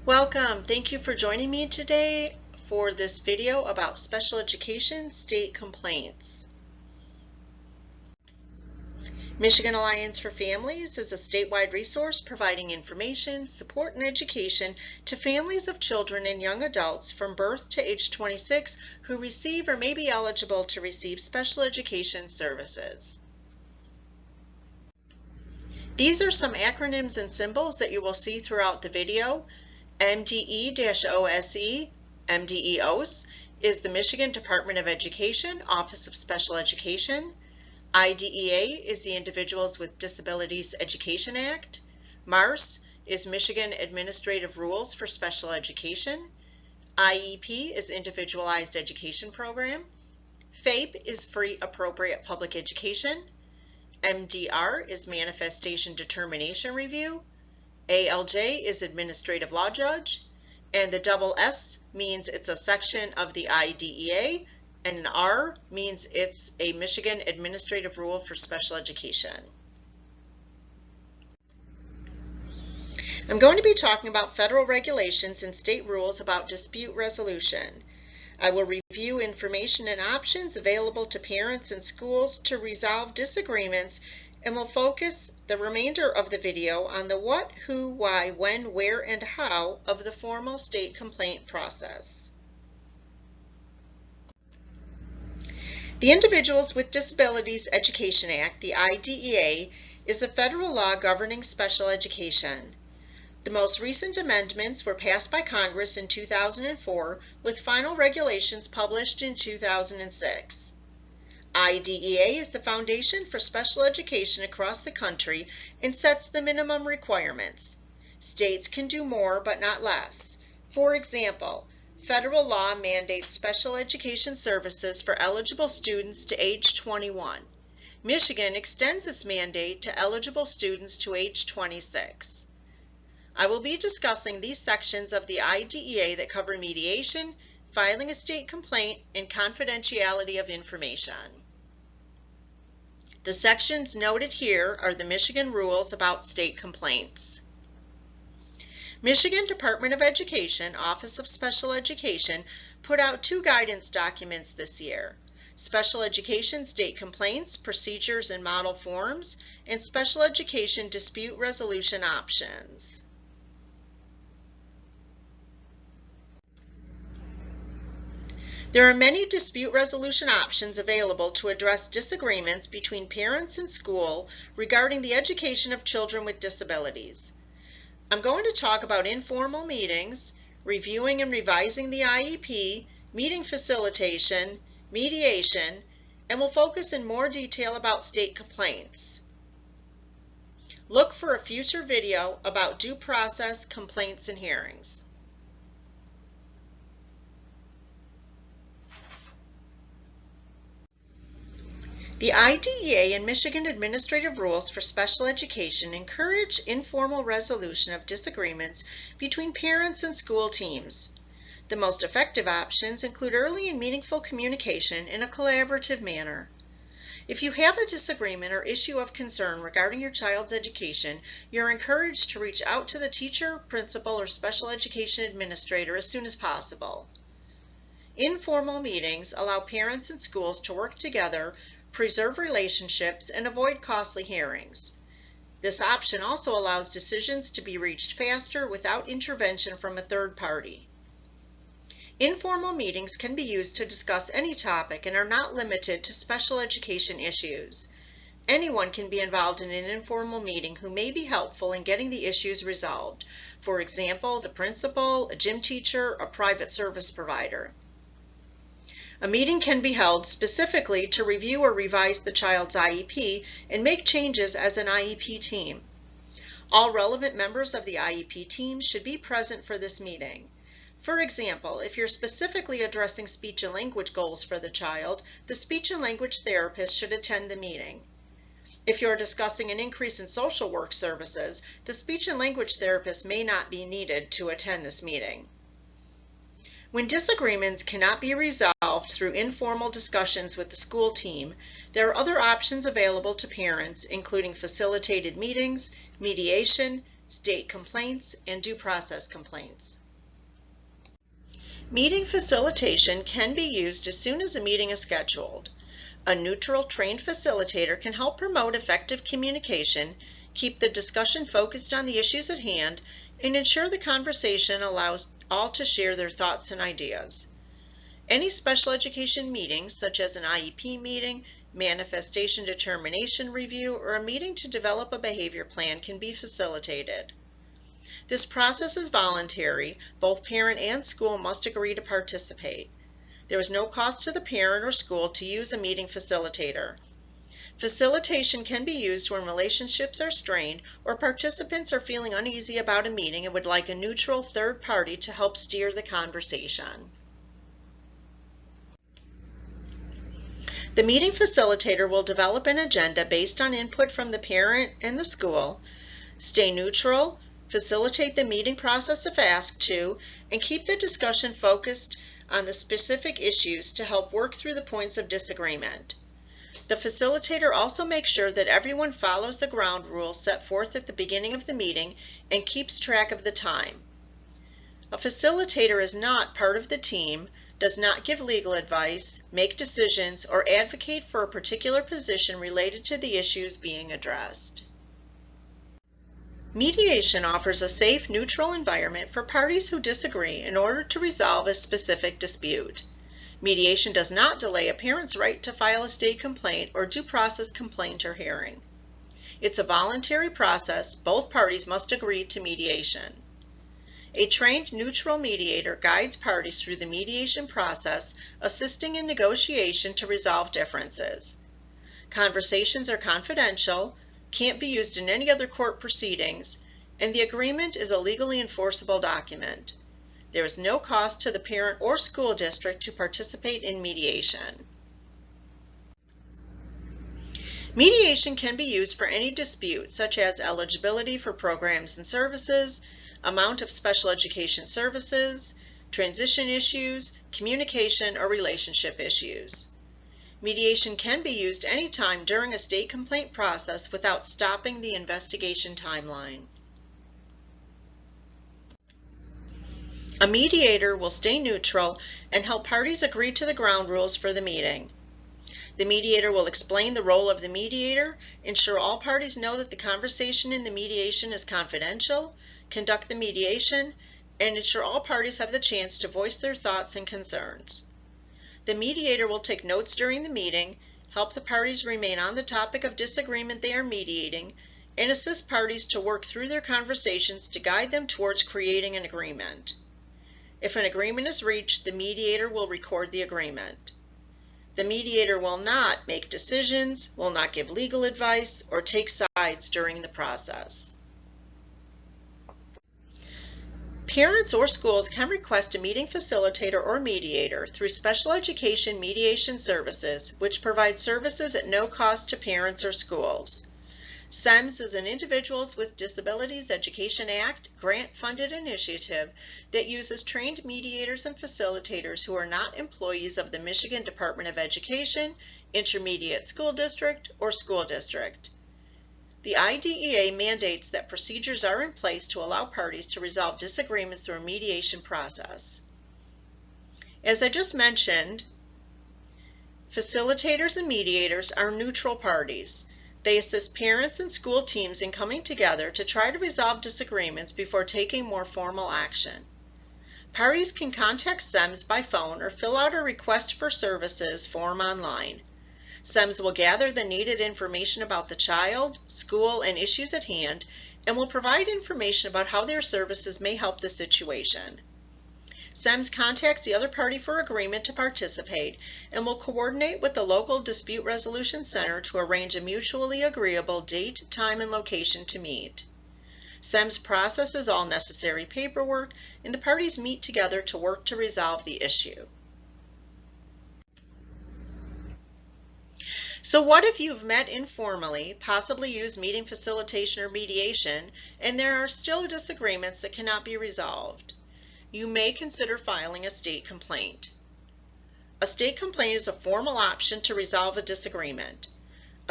Welcome. Thank you for joining me today for this video about special education state complaints. Michigan Alliance for Families is a statewide resource providing information, support, and education to families of children and young adults from birth to age 26 who receive or may be eligible to receive special education services. These are some acronyms and symbols that you will see throughout the video. MDE-OSE, MDE-OS, is the Michigan Department of Education, Office of Special Education. IDEA is the Individuals with Disabilities Education Act. MARS is Michigan Administrative Rules for Special Education. IEP is Individualized Education Program. FAPE is Free Appropriate Public Education. MDR is Manifestation Determination Review. ALJ is Administrative Law Judge, and the double S means it's a section of the IDEA, and an R means it's a Michigan Administrative Rule for Special Education. I'm going to be talking about federal regulations and state rules about dispute resolution. I will review information and options available to parents and schools to resolve disagreements, and will focus the remainder of the video on the what, who, why, when, where, and how of the formal state complaint process. The Individuals with Disabilities Education Act, the IDEA, is a federal law governing special education. The most recent amendments were passed by Congress in 2004, with final regulations published in 2006. IDEA is the foundation for special education across the country and sets the minimum requirements. States can do more, but not less. For example, federal law mandates special education services for eligible students to age 21. Michigan extends this mandate to eligible students to age 26. I will be discussing these sections of the IDEA that cover mediation, filing a state complaint, and confidentiality of information. The sections noted here are the Michigan rules about state complaints. Michigan Department of Education, Office of Special Education, put out 2 guidance documents this year: Special Education State Complaints, Procedures and Model Forms, and Special Education Dispute Resolution Options. There are many dispute resolution options available to address disagreements between parents and school regarding the education of children with disabilities. I'm going to talk about informal meetings, reviewing and revising the IEP, meeting facilitation, mediation, and will focus in more detail about state complaints. Look for a future video about due process, complaints, and hearings. The IDEA and Michigan Administrative Rules for Special Education encourage informal resolution of disagreements between parents and school teams. The most effective options include early and meaningful communication in a collaborative manner. If you have a disagreement or issue of concern regarding your child's education, you're encouraged to reach out to the teacher, principal, or special education administrator as soon as possible. Informal meetings allow parents and schools to work together, preserve relationships, and avoid costly hearings. This option also allows decisions to be reached faster without intervention from a third party. Informal meetings can be used to discuss any topic and are not limited to special education issues. Anyone can be involved in an informal meeting who may be helpful in getting the issues resolved. For example, the principal, a gym teacher, a private service provider. A meeting can be held specifically to review or revise the child's IEP and make changes as an IEP team. All relevant members of the IEP team should be present for this meeting. For example, if you're specifically addressing speech and language goals for the child, the speech and language therapist should attend the meeting. If you're discussing an increase in social work services, the speech and language therapist may not be needed to attend this meeting. When disagreements cannot be resolved through informal discussions with the school team, there are other options available to parents, including facilitated meetings, mediation, state complaints, and due process complaints. Meeting facilitation can be used as soon as a meeting is scheduled. A neutral, trained facilitator can help promote effective communication, keep the discussion focused on the issues at hand, and ensure the conversation allows all to share their thoughts and ideas. Any special education meeting, such as an IEP meeting, manifestation determination review, or a meeting to develop a behavior plan, can be facilitated. This process is voluntary. Both parent and school must agree to participate. There is no cost to the parent or school to use a meeting facilitator. Facilitation can be used when relationships are strained or participants are feeling uneasy about a meeting and would like a neutral third party to help steer the conversation. The meeting facilitator will develop an agenda based on input from the parent and the school, stay neutral, facilitate the meeting process if asked to, and keep the discussion focused on the specific issues to help work through the points of disagreement. The facilitator also makes sure that everyone follows the ground rules set forth at the beginning of the meeting and keeps track of the time. A facilitator is not part of the team, does not give legal advice, make decisions, or advocate for a particular position related to the issues being addressed. Mediation offers a safe, neutral environment for parties who disagree in order to resolve a specific dispute. Mediation does not delay a parent's right to file a state complaint or due process complaint or hearing. It's a voluntary process. Both parties must agree to mediation. A trained neutral mediator guides parties through the mediation process, assisting in negotiation to resolve differences. Conversations are confidential, can't be used in any other court proceedings, and the agreement is a legally enforceable document. There is no cost to the parent or school district to participate in mediation. Mediation can be used for any dispute, such as eligibility for programs and services, amount of special education services, transition issues, communication, or relationship issues. Mediation can be used anytime during a state complaint process without stopping the investigation timeline. A mediator will stay neutral and help parties agree to the ground rules for the meeting. The mediator will explain the role of the mediator, ensure all parties know that the conversation in the mediation is confidential, conduct the mediation, and ensure all parties have the chance to voice their thoughts and concerns. The mediator will take notes during the meeting, help the parties remain on the topic of disagreement they are mediating, and assist parties to work through their conversations to guide them towards creating an agreement. If an agreement is reached, the mediator will record the agreement. The mediator will not make decisions, will not give legal advice, or take sides during the process. Parents or schools can request a meeting facilitator or mediator through Special Education Mediation Services, which provide services at no cost to parents or schools. SEMS is an Individuals with Disabilities Education Act grant-funded initiative that uses trained mediators and facilitators who are not employees of the Michigan Department of Education, Intermediate School District, or School District. The IDEA mandates that procedures are in place to allow parties to resolve disagreements through a mediation process. As I just mentioned, facilitators and mediators are neutral parties. They assist parents and school teams in coming together to try to resolve disagreements before taking more formal action. Parties can contact SEMS by phone or fill out a request for services form online. SEMS will gather the needed information about the child, school, and issues at hand, and will provide information about how their services may help the situation. SEMS contacts the other party for agreement to participate and will coordinate with the local dispute resolution center to arrange a mutually agreeable date, time, and location to meet. SEMS processes all necessary paperwork, and the parties meet together to work to resolve the issue. So what if you've met informally, possibly used meeting facilitation or mediation, and there are still disagreements that cannot be resolved? You may consider filing a state complaint. A state complaint is a formal option to resolve a disagreement.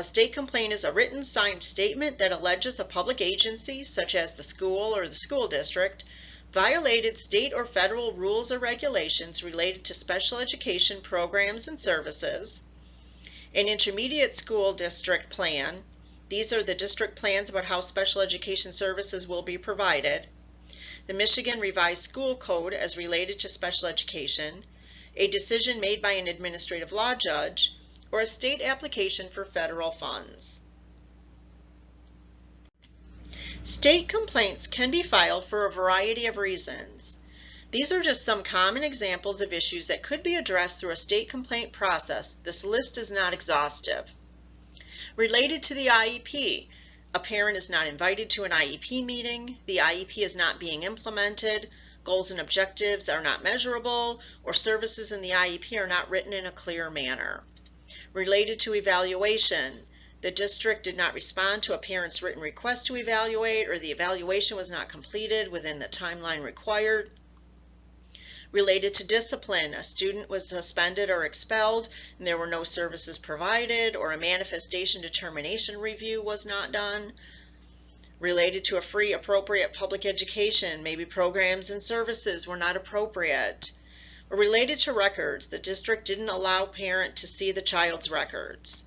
A state complaint is a written, signed statement that alleges a public agency, such as the school or the school district, violated state or federal rules or regulations related to special education programs and services. An intermediate school district plan, these are the district plans about how special education services will be provided. The Michigan Revised School Code as related to special education, a decision made by an administrative law judge, or a state application for federal funds. State complaints can be filed for a variety of reasons. These are just some common examples of issues that could be addressed through a state complaint process. This list is not exhaustive. Related to the IEP, a parent is not invited to an IEP meeting, the IEP is not being implemented, goals and objectives are not measurable, or services in the IEP are not written in a clear manner. Related to evaluation, the district did not respond to a parent's written request to evaluate, or the evaluation was not completed within the timeline required. Related to discipline, a student was suspended or expelled and there were no services provided, or a manifestation determination review was not done. Related to a free, appropriate public education, maybe programs and services were not appropriate. Or related to records, the district didn't allow parent to see the child's records.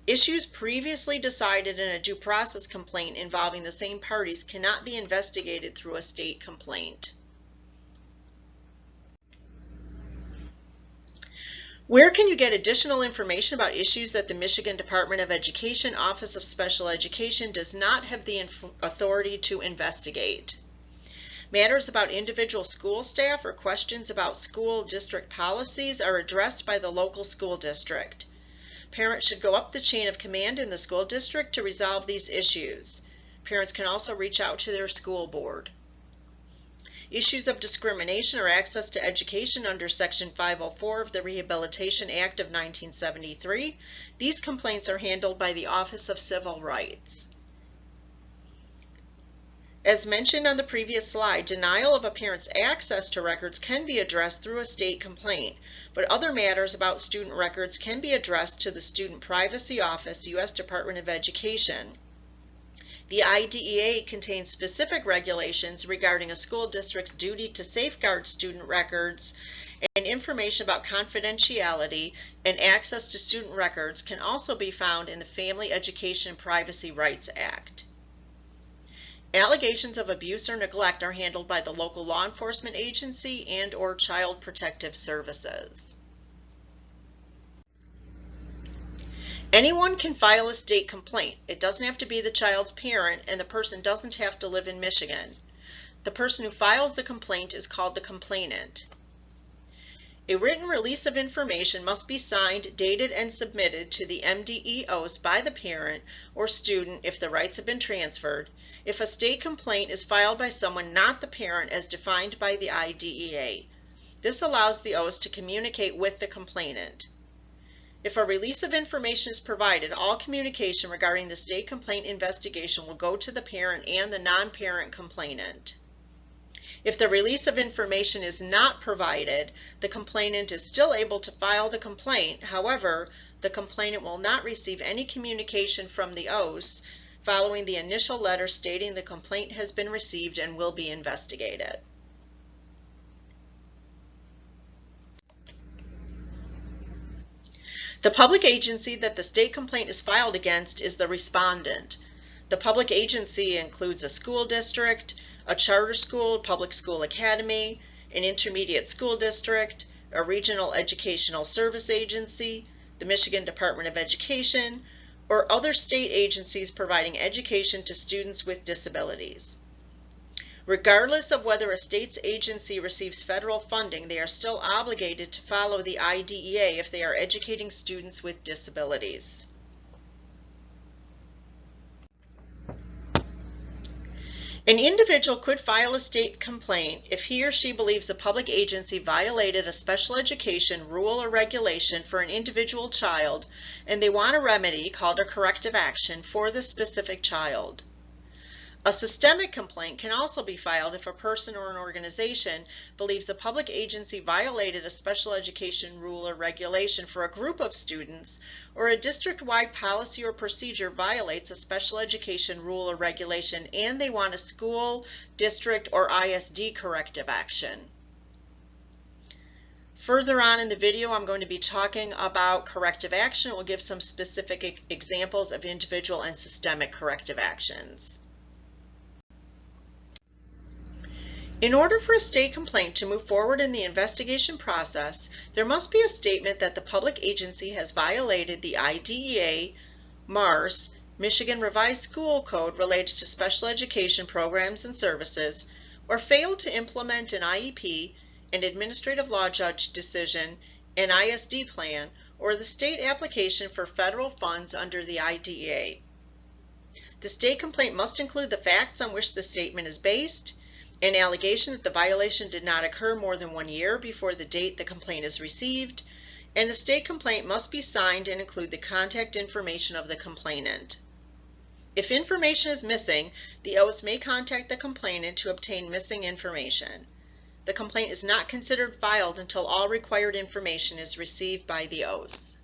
Issues previously decided in a due process complaint involving the same parties cannot be investigated through a state complaint. Where can you get additional information about issues that the Michigan Department of Education Office of Special Education does not have the authority to investigate? Matters about individual school staff or questions about school district policies are addressed by the local school district. Parents should go up the chain of command in the school district to resolve these issues. Parents can also reach out to their school board. Issues of discrimination or access to education under Section 504 of the Rehabilitation Act of 1973. These complaints are handled by the Office of Civil Rights. As mentioned on the previous slide, denial of a parent's access to records can be addressed through a state complaint, but other matters about student records can be addressed to the Student Privacy Office, U.S. Department of Education. The IDEA contains specific regulations regarding a school district's duty to safeguard student records, and information about confidentiality and access to student records can also be found in the Family Education Privacy Rights Act. Allegations of abuse or neglect are handled by the local law enforcement agency and/or Child Protective Services. Anyone can file a state complaint. It doesn't have to be the child's parent, and the person doesn't have to live in Michigan. The person who files the complaint is called the complainant. A written release of information must be signed, dated, and submitted to the MDEOs by the parent or student if the rights have been transferred, if a state complaint is filed by someone not the parent as defined by the IDEA. This allows the OS to communicate with the complainant. If a release of information is provided, all communication regarding the state complaint investigation will go to the parent and the non-parent complainant. If the release of information is not provided, the complainant is still able to file the complaint. However, the complainant will not receive any communication from the OS following the initial letter stating the complaint has been received and will be investigated. The public agency that the state complaint is filed against is the respondent. The public agency includes a school district, a charter school, public school academy, an intermediate school district, a regional educational service agency, the Michigan Department of Education, or other state agencies providing education to students with disabilities. Regardless of whether a state's agency receives federal funding, they are still obligated to follow the IDEA if they are educating students with disabilities. An individual could file a state complaint if he or she believes the public agency violated a special education rule or regulation for an individual child and they want a remedy called a corrective action for the specific child. A systemic complaint can also be filed if a person or an organization believes the public agency violated a special education rule or regulation for a group of students, or a district-wide policy or procedure violates a special education rule or regulation and they want a school, district, or ISD corrective action. Further on in the video, I'm going to be talking about corrective action. We'll give some specific examples of individual and systemic corrective actions. In order for a state complaint to move forward in the investigation process, there must be a statement that the public agency has violated the IDEA, MARS, Michigan Revised School Code related to special education programs and services, or failed to implement an IEP, an administrative law judge decision, an ISD plan, or the state application for federal funds under the IDEA. The state complaint must include the facts on which the statement is based, an allegation that the violation did not occur more than 1 year before the date the complaint is received, and the state complaint must be signed and include the contact information of the complainant. If information is missing, the OS may contact the complainant to obtain missing information. The complaint is not considered filed until all required information is received by the OS.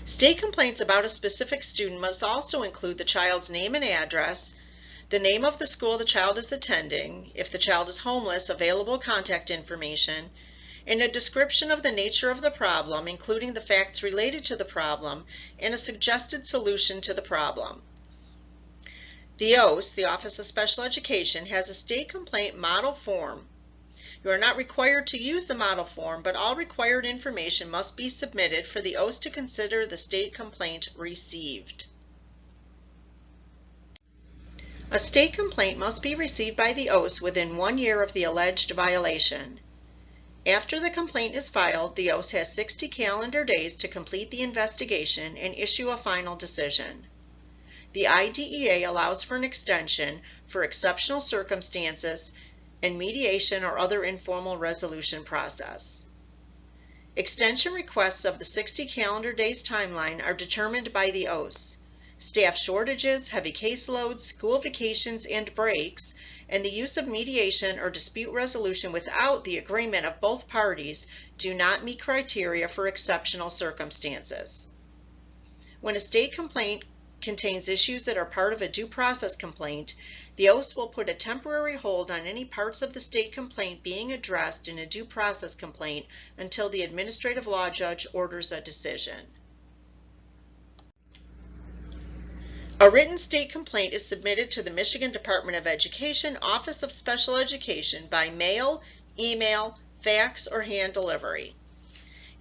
State complaints about a specific student must also include the child's name and address, the name of the school the child is attending, if the child is homeless, available contact information, and a description of the nature of the problem, including the facts related to the problem, and a suggested solution to the problem. The OS, the Office of Special Education, has a state complaint model form. You are not required to use the model form, but all required information must be submitted for the OS to consider the state complaint received. A state complaint must be received by the OS within 1 year of the alleged violation. After the complaint is filed, the OS has 60 calendar days to complete the investigation and issue a final decision. The IDEA allows for an extension for exceptional circumstances and mediation or other informal resolution process. Extension requests of the 60 calendar days timeline are determined by the OS. Staff shortages, heavy caseloads, school vacations and breaks, and the use of mediation or dispute resolution without the agreement of both parties do not meet criteria for exceptional circumstances. When a state complaint contains issues that are part of a due process complaint, the OS will put a temporary hold on any parts of the state complaint being addressed in a due process complaint until the administrative law judge orders a decision. A written state complaint is submitted to the Michigan Department of Education Office of Special Education by mail, email, fax, or hand delivery.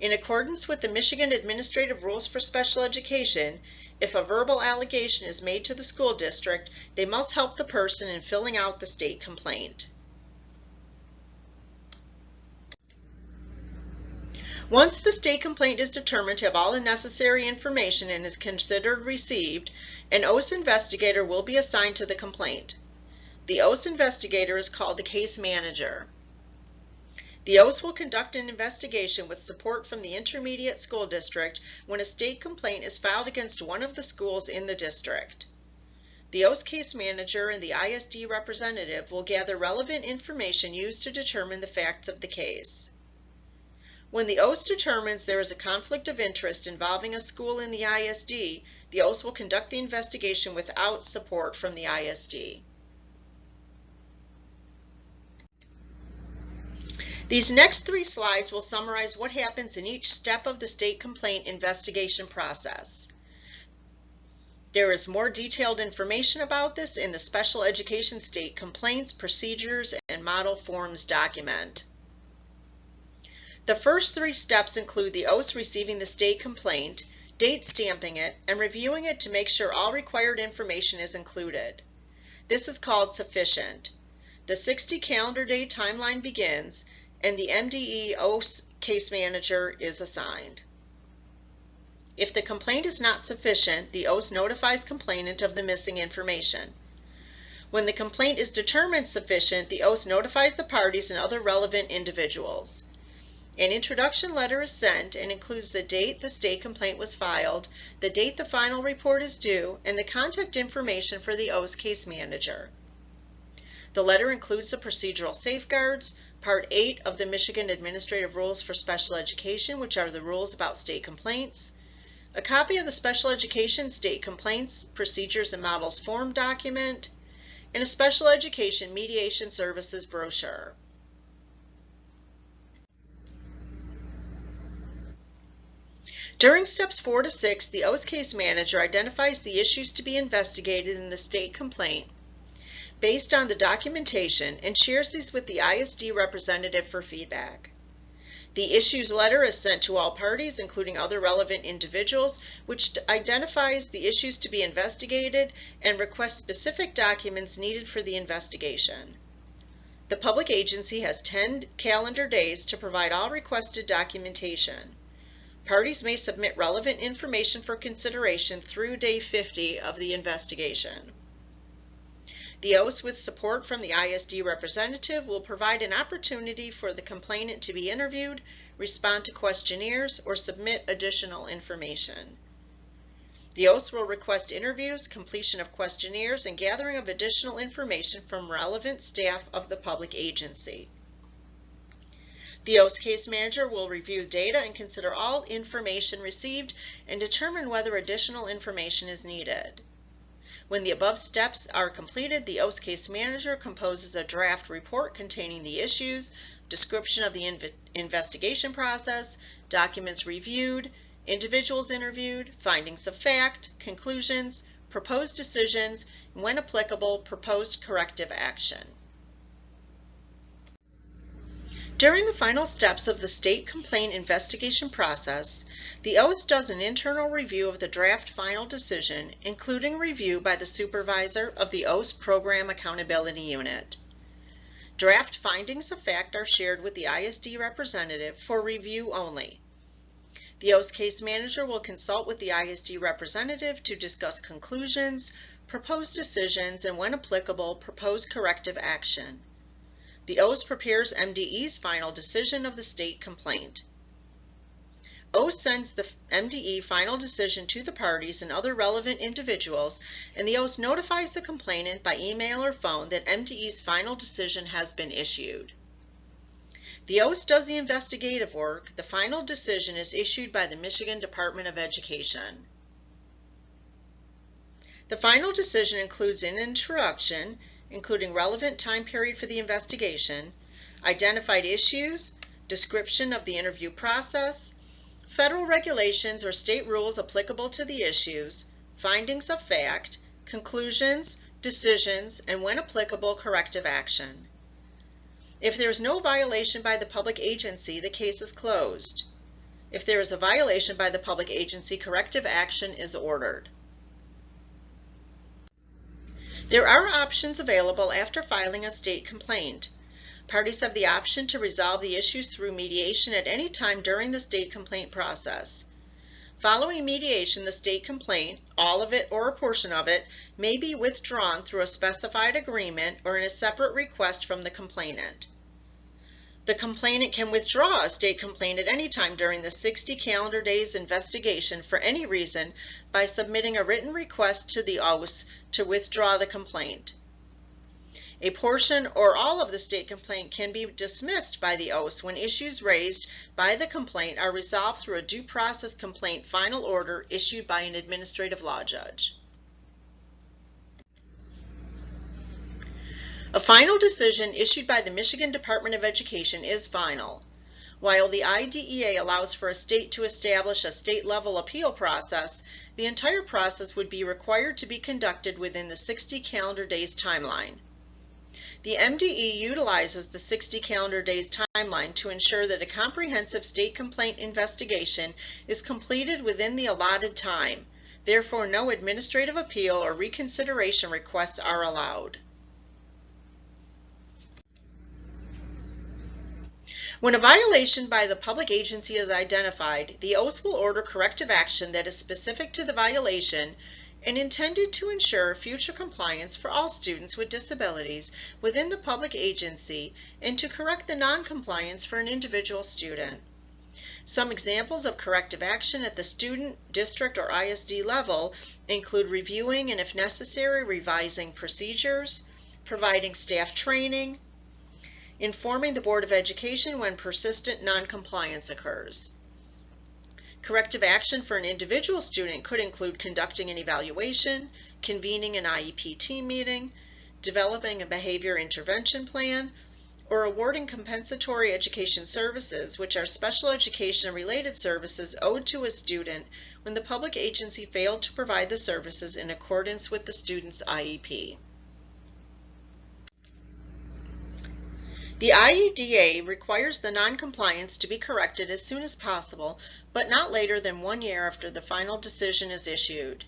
In accordance with the Michigan Administrative Rules for Special Education, if a verbal allegation is made to the school district, they must help the person in filling out the state complaint. Once the state complaint is determined to have all the necessary information and is considered received, an OS investigator will be assigned to the complaint. The OS investigator is called the case manager. The OS will conduct an investigation with support from the intermediate school district when a state complaint is filed against one of the schools in the district. The OS case manager and the ISD representative will gather relevant information used to determine the facts of the case. When the OS determines there is a conflict of interest involving a school in the ISD, the OS will conduct the investigation without support from the ISD. These next 3 slides will summarize what happens in each step of the state complaint investigation process. There is more detailed information about this in the Special Education State Complaints, Procedures, and Model Forms document. The first 3 steps include the OS receiving the state complaint, date stamping it, and reviewing it to make sure all required information is included. This is called sufficient. The 60 calendar day timeline begins, and the MDE OS case manager is assigned. If the complaint is not sufficient, the OS notifies complainant of the missing information. When the complaint is determined sufficient, the OS notifies the parties and other relevant individuals. An introduction letter is sent and includes the date the state complaint was filed, the date the final report is due, and the contact information for the OS case manager. The letter includes the procedural safeguards, Part 8 of the Michigan Administrative Rules for Special Education, which are the rules about state complaints, a copy of the Special Education State Complaints, Procedures and Models Form document, and a Special Education Mediation Services brochure. During steps 4 to 6, the OS case manager identifies the issues to be investigated in the state complaint based on the documentation and shares these with the ISD representative for feedback. The issues letter is sent to all parties, including other relevant individuals, which identifies the issues to be investigated and requests specific documents needed for the investigation. The public agency has 10 calendar days to provide all requested documentation. Parties may submit relevant information for consideration through day 50 of the investigation. The OS, with support from the ISD representative, will provide an opportunity for the complainant to be interviewed, respond to questionnaires, or submit additional information. The OS will request interviews, completion of questionnaires, and gathering of additional information from relevant staff of the public agency. The OS case manager will review data and consider all information received and determine whether additional information is needed. When the above steps are completed, the OS case manager composes a draft report containing the issues, description of the investigation process, documents reviewed, individuals interviewed, findings of fact, conclusions, proposed decisions, and when applicable, proposed corrective action. During the final steps of the state complaint investigation process, the OS does an internal review of the draft final decision, including review by the supervisor of the OS Program Accountability Unit. Draft findings of fact are shared with the ISD representative for review only. The OS case manager will consult with the ISD representative to discuss conclusions, proposed decisions, and when applicable, proposed corrective action. The OS prepares MDE's final decision of the state complaint. OS sends the MDE final decision to the parties and other relevant individuals, and the OS notifies the complainant by email or phone that MDE's final decision has been issued. The OS does the investigative work. The final decision is issued by the Michigan Department of Education. The final decision includes an introduction, including relevant time period for the investigation, identified issues, description of the interview process, federal regulations or state rules applicable to the issues, findings of fact, conclusions, decisions, and when applicable, corrective action. If there is no violation by the public agency, the case is closed. If there is a violation by the public agency, corrective action is ordered. There are options available after filing a state complaint. Parties have the option to resolve the issues through mediation at any time during the state complaint process. Following mediation, the state complaint, all of it or a portion of it, may be withdrawn through a specified agreement or in a separate request from the complainant. The complainant can withdraw a state complaint at any time during the 60 calendar days investigation for any reason by submitting a written request to the OS to withdraw the complaint. A portion or all of the state complaint can be dismissed by the OS when issues raised by the complaint are resolved through a due process complaint final order issued by an administrative law judge. A final decision issued by the Michigan Department of Education is final. While the IDEA allows for a state to establish a state-level appeal process, the entire process would be required to be conducted within the 60 calendar days timeline. The MDE utilizes the 60 calendar days timeline to ensure that a comprehensive state complaint investigation is completed within the allotted time. Therefore, no administrative appeal or reconsideration requests are allowed. When a violation by the public agency is identified, the OS will order corrective action that is specific to the violation and intended to ensure future compliance for all students with disabilities within the public agency and to correct the non-compliance for an individual student. Some examples of corrective action at the student, district, or ISD level include reviewing and, if necessary, revising procedures, providing staff training, informing the Board of Education when persistent non-compliance occurs. Corrective action for an individual student could include conducting an evaluation, convening an IEP team meeting, developing a behavior intervention plan, or awarding compensatory education services, which are special education and related services owed to a student when the public agency failed to provide the services in accordance with the student's IEP. The IEDA requires the non-compliance to be corrected as soon as possible, but not later than 1 year after the final decision is issued.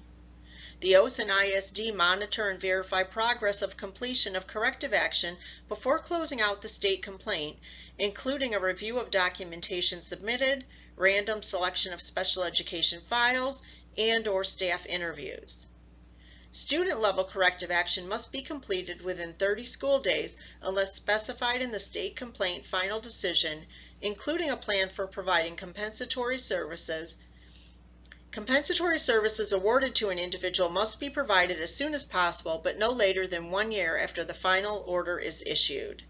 The OS and ISD monitor and verify progress of completion of corrective action before closing out the state complaint, including a review of documentation submitted, random selection of special education files, and/or staff interviews. Student-level corrective action must be completed within 30 school days unless specified in the state complaint final decision, including a plan for providing compensatory services. Compensatory services awarded to an individual must be provided as soon as possible, but no later than 1 year after the final order is issued.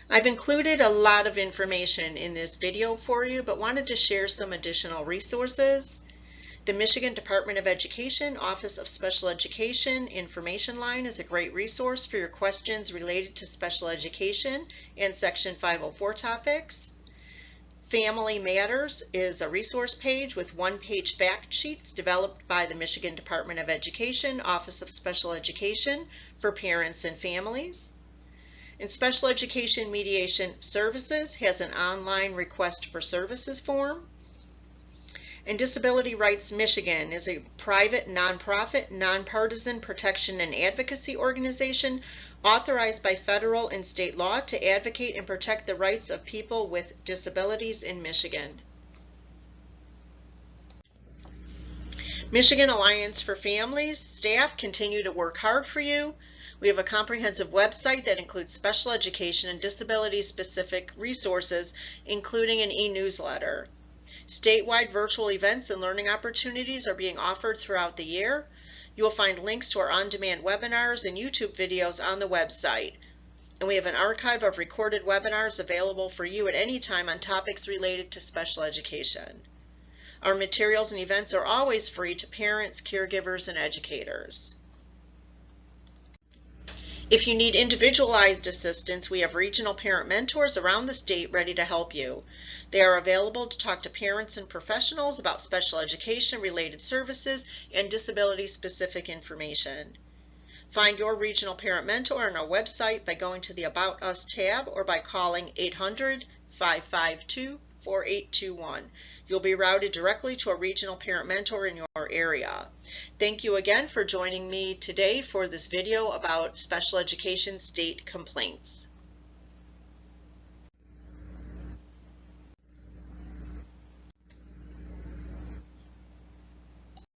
I've included a lot of information in this video for you, but wanted to share some additional resources. The Michigan Department of Education Office of Special Education information line is a great resource for your questions related to special education and Section 504 topics. Family Matters is a resource page with one-page fact sheets developed by the Michigan Department of Education Office of Special Education for parents and families. And Special Education Mediation Services has an online request for services form. And Disability Rights Michigan is a private, nonprofit, nonpartisan protection and advocacy organization authorized by federal and state law to advocate and protect the rights of people with disabilities in Michigan. Michigan Alliance for Families staff continue to work hard for you. We have a comprehensive website that includes special education and disability-specific resources, including an e-newsletter. Statewide virtual events and learning opportunities are being offered throughout the year. You will find links to our on-demand webinars and YouTube videos on the website. And we have an archive of recorded webinars available for you at any time on topics related to special education. Our materials and events are always free to parents, caregivers, and educators. If you need individualized assistance, we have regional parent mentors around the state ready to help you. They are available to talk to parents and professionals about special education related services and disability-specific information. Find your regional parent mentor on our website by going to the About Us tab or by calling 800-552-4821. You'll be routed directly to a regional parent mentor in your area. Thank you again for joining me today for this video about special education state complaints.